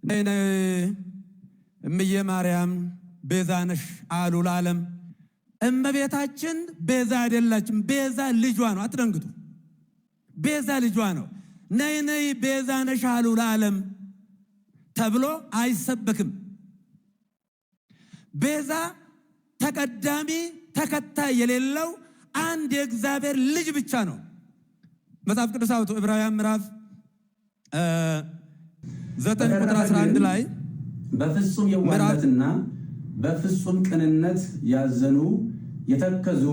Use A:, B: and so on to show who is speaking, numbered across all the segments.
A: ነይ እምዬ ማርያም ቤዛ ነሽ አሉ ለዓለም። እመቤታችን ቤዛ አይደላችም። ቤዛ ልጇ ነው። አትደንግጡ። ቤዛ ልጇ ነው። ነይ ነይ ቤዛ ነሽ አሉ ለዓለም ተብሎ አይሰበክም። ቤዛ ተቀዳሚ ተከታይ የሌለው አንድ የእግዚአብሔር ልጅ ብቻ ነው። መጽሐፍ ቅዱስ አውጡ ዕብራውያን ምዕራፍ 9 ቁጥር 11 ላይ
B: በፍጹም የዋህነትና በፍጹም ቅንነት ያዘኑ የተከዙ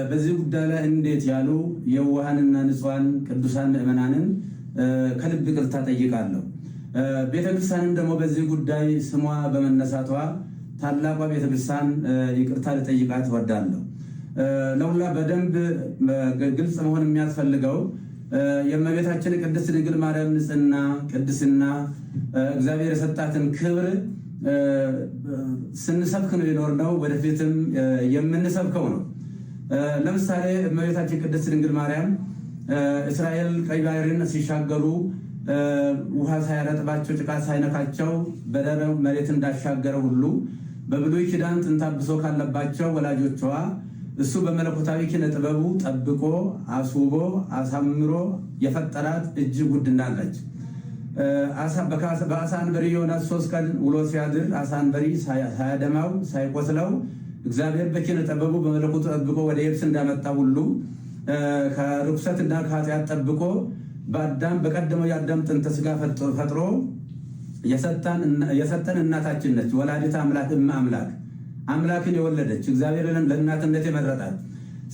B: በዚህ ጉዳይ ላይ እንዴት ያሉ የዋሃንና ንጹሃን ቅዱሳን ምእመናንን ከልብ ይቅርታ ጠይቃለሁ። ቤተክርስቲያንም ደግሞ በዚህ ጉዳይ ስሟ በመነሳቷ ታላቋ ቤተክርስቲያን ይቅርታ ልጠይቃት እወዳለሁ። ለሁላ በደንብ ግልጽ መሆን የሚያስፈልገው የእመቤታችን ቅድስት ድንግል ማርያም ንጽሕና፣ ቅድስና እግዚአብሔር የሰጣትን ክብር ስንሰብክ ነው የኖርነው፣ ወደፊትም የምንሰብከው ነው። ለምሳሌ እመቤታችን ቅድስት ድንግል ማርያም እስራኤል ቀይ ባህርን ሲሻገሩ ውሃ ሳያረጥባቸው ጭቃ ሳይነካቸው በደረቅ መሬት እንዳሻገረ ሁሉ በብሉይ ኪዳን ጥንተ አብሶ ካለባቸው ወላጆቿ እሱ በመለኮታዊ ኪነ ጥበቡ ጠብቆ አስውቦ አሳምሮ የፈጠራት እጅግ ውድ ናለች። በአሳ አንበሪ ዮናስ 3 ቀን ውሎ ሲያድር አሳ አንበሪ ሳያደማው ሳይቆስለው እግዚአብሔር በኪነ ጥበቡ በመለኮቱ ጠብቆ ወደ የብስ እንዳመጣ ሁሉ ከርኩሰትና ከኃጢአት ጠብቆ በአዳም በቀደመው የአዳም ጥንተ ሥጋ ፈጥሮ የሰጠን እናታችን ነች። ወላዲተ አምላክ አምላክ አምላክን የወለደች እግዚአብሔር ለእናትነት የመረጣት።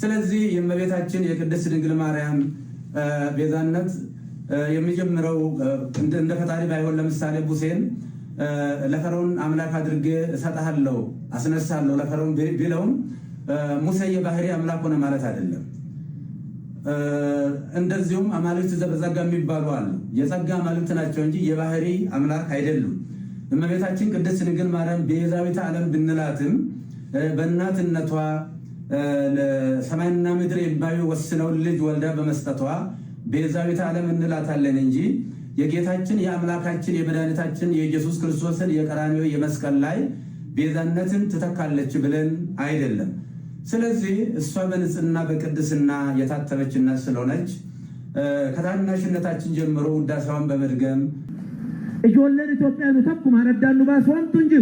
B: ስለዚህ የእመቤታችን የቅድስት ድንግል ማርያም ቤዛነት የሚጀምረው እንደ ፈጣሪ ባይሆን ለምሳሌ ሙሴን ለፈርዖን አምላክ አድርጌ እሰጥሃለሁ አስነሳለሁ ለፈርዖን ቢለውም ሙሴ የባህሪ አምላክ ሆነ ማለት አይደለም። እንደዚሁም አማልክት ዘበጸጋ የሚባሉ አሉ። የጸጋ አማልክት ናቸው እንጂ የባህሪ አምላክ አይደሉም። እመቤታችን ቅድስት ድንግል ማርያም ቤዛዊተ ዓለም ብንላትም በእናትነቷ ሰማይና ምድር የማይወስነውን ልጅ ወልዳ በመስጠቷ ቤዛዊተ ዓለም እንላታለን እንጂ የጌታችን የአምላካችን የመድኃኒታችን የኢየሱስ ክርስቶስን የቀራንዮ የመስቀል ላይ ቤዛነትን ትተካለች ብለን አይደለም። ስለዚህ እሷ በንጽህና በቅድስና የታተመች እናት ስለሆነች ከታናሽነታችን ጀምሮ ውዳሴዋን በመድገም
C: እጆለን ኢትዮጵያኑ ተኩ ማረዳኑ ባስዋንቱ እንጂ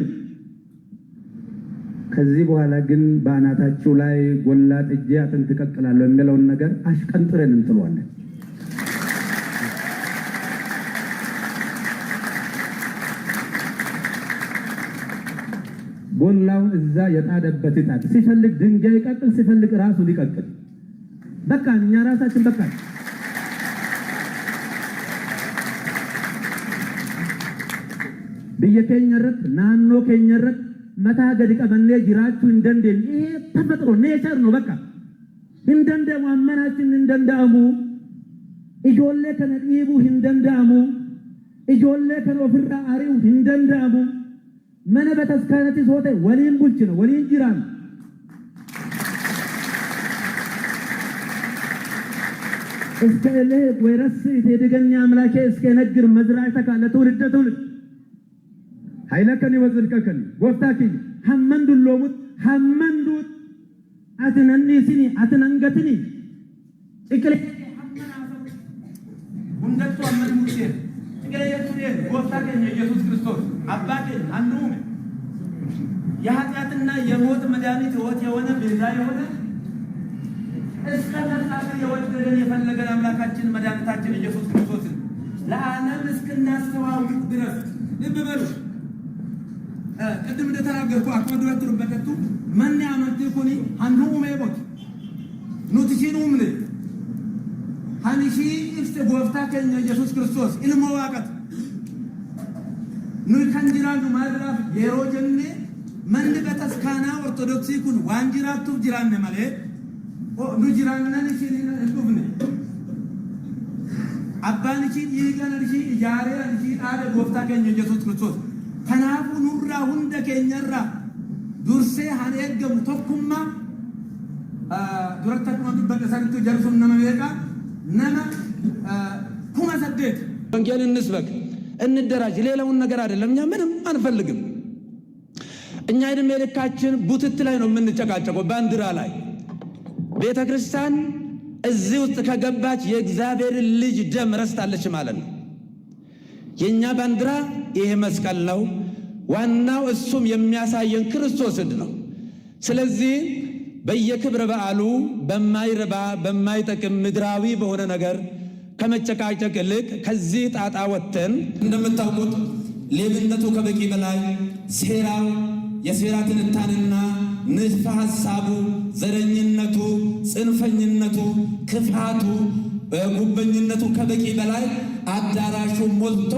C: ከዚህ በኋላ ግን በአናታችሁ ላይ ጎላ ጥጄ አጥንት እቀቅላለሁ የሚለውን ነገር አሽቀንጥረን እንትሏለን። ጎላውን እዛ የጣደበት ይጣድ። ሲፈልግ ድንጋይ ይቀቅል፣ ሲፈልግ ራሱ ሊቀቅል። በቃ እኛ ራሳችን በቃ ብየ ከኘረት ናኖ ከኘረት መታ ገድ ቀበኔ ጅራቹ እንደንደል ይሄ ተፈጥሮ ኔቸር ነው። በቃ እንደንደ ማመናችን እንደንዳሙ ኢጆሌ ከነዲቡ እንደንዳሙ ኢጆሌ ከኖፍራ አሪው እንደንዳሙ መነ በተስካነቲ ሶቴ ወሊን ቡልች ነው ወሊን ጅራን እስከ ለህ ወይረስ የተደገኛ አምላኬ እስከ ነግር መዝራዕተ ካለ ትውልደ ትውልድ ኃይለከኒ ወዝልከከኒ ወፍታኪ ሐመንዱ ሎሙት ሐመንዱት አትነኒ ሲኒ አትነንገትኒ እክለ ሁንደቱ አመን ሙቴ እገየቱኔ ወፍታከኒ ኢየሱስ ክርስቶስ አባቴ አንዱም የኃጢአትና የሞት መድኃኒት ሕይወት የሆነ ቤዛ የሆነ እስከ ተሳተ የወደደን የፈለገን አምላካችን መድኃኒታችን ኢየሱስ ክርስቶስን ለዓለም እስክናስተዋውቅ ድረስ ልብ በሉ። ቅድም እንደተናገርኩ አክመዱ ወጥሩ በከቱ ማን ያመጥኩኒ አንዱ ኡሜቦት ኑትሽኑም ለ ሃኒሺ እስተ ጎፍታ ከኛ ኢየሱስ ክርስቶስ ኢልሞ ዋቀት ኑ ከንጅራኑ ማድራፍ የሮጀኔ መንድ በተስካና ኦርቶዶክሲ ኩን ዋንጅራቱ ጅራነ ማለ ኑ ጅራነን ሲኒ እንዱብነ አባንቺ ይገነርሺ ጃሬ አንቺ አደ ጎፍታ ከኛ ኢየሱስ ክርስቶስ ከናፉ ኑራ ሁንደ ከኘራ ዱርሴ ሀኔገሙ ተኩማ ዱረተኩማ በቀሰንቱ ጀርሱም ነመ ቤቃ ነመ ኩማ ሰደት
A: ወንጌል እንስበክ። እንደራጅ። ሌላውን ነገር አይደለም፣ እኛ ምንም አንፈልግም። እኛ ዕድሜ ልካችን ቡትት ላይ ነው የምንጨቃጨቀው፣ ባንዲራ ላይ። ቤተ ክርስቲያን እዚህ ውስጥ ከገባች የእግዚአብሔርን ልጅ ደም ረስታለች ማለት ነው። የእኛ ባንዲራ ይሄ መስቀል ነው። ዋናው እሱም የሚያሳየን ክርስቶስን ነው። ስለዚህ በየክብረ በዓሉ በማይረባ በማይጠቅም ምድራዊ በሆነ ነገር ከመጨቃጨቅ ይልቅ ከዚህ ጣጣ ወጥተን፣ እንደምታውቁት ሌብነቱ ከበቂ በላይ ሴራው፣ የሴራ ትንታንና ንድፈ ሐሳቡ፣ ዘረኝነቱ፣ ጽንፈኝነቱ፣ ክፋቱ፣ ጉበኝነቱ ከበቂ በላይ አዳራሹ ሞልቶ